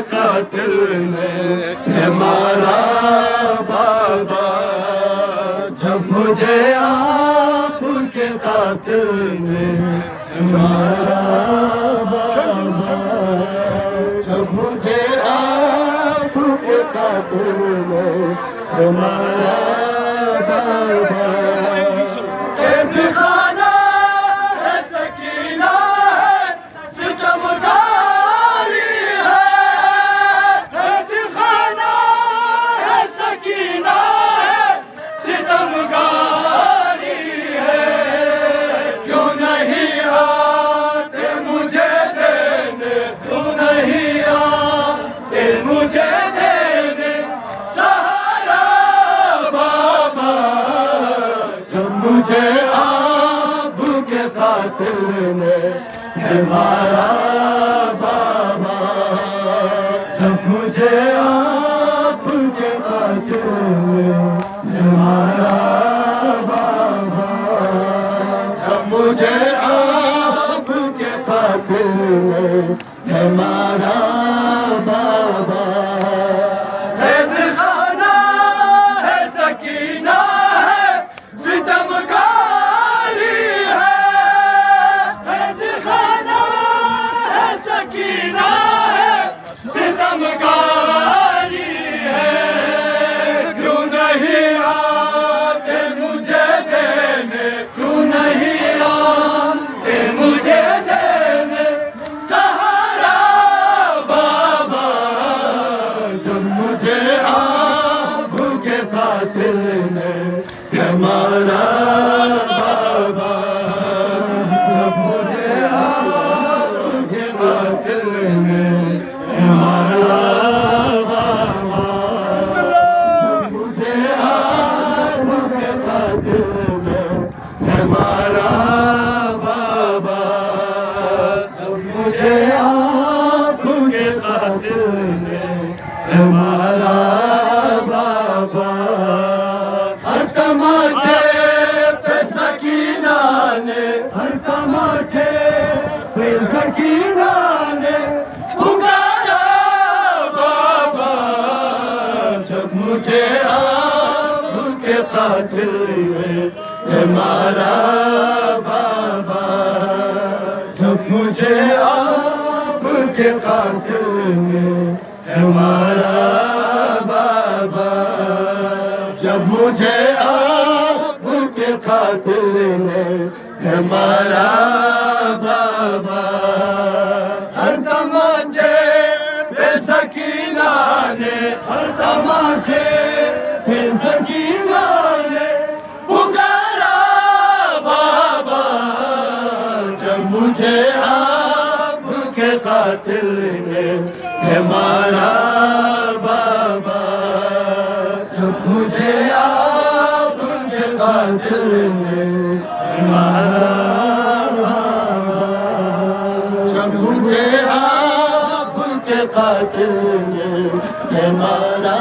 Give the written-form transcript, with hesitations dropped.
قاتل نے ہمارا بابا، جب مجھے آپ کے قاتل نے ہمارا بابا، جب مجھے آپ کے قاتل نے ہمارا بابا، قید خانہ ہے سکینہ ہے ستمگاری ہے، قید خانہ ہے سکینہ ہے ستمگاری ہے، کیوں نہیں آتے مجھے دینے، کیوں نہیں آتے مجھے دینے سہارا بابا، جب مجھے آپ کے قاتل نے ہمارا بابا، جب مجھے آپ کے قاتل نے ہمارا بابا، جب مجھے آپ کے قاتل نے ہمارا بابا، قید خانہ ہے سکینہ ہے ستمگاری ہے، قید خانہ ہے سکینہ ہے ستمگاری ہے، کیوں نہیں آتے مجھے دینے، کیوں نہیں آتے مجھے دینے سہارا بابا، جب مجھے آپ کے قاتل نے ہمارا بابا، جب مجھے آپ کے قاتل نے ہمارا بابا، جب مجھے آپ کے قاتل نے ہمارا بابا، جب مجھے آپ کے قاتل نے ہمارا بابا، ہر تماچے پہ سکینہ نے، ہر تماچے پہ سکینہ نے پکارا بابا، جب مجھے آپ کے قاتل نے ہمارا بابا، جب مجھے آپ کے قاتل نے ہمارا بابا، جب مجھے آپ کے قاتل نے ہمارا بابا، ہر تماچے پہ سکینہ نے، ہر تماچے پہ سکینہ نے پکارا بابا، جب مجھے آپ کے قاتل نے ہمارا بابا، جب مجھے آپ کے قاتل نے ہمارا بابا، جب مجھے آپ کے قاتل نے ہمارا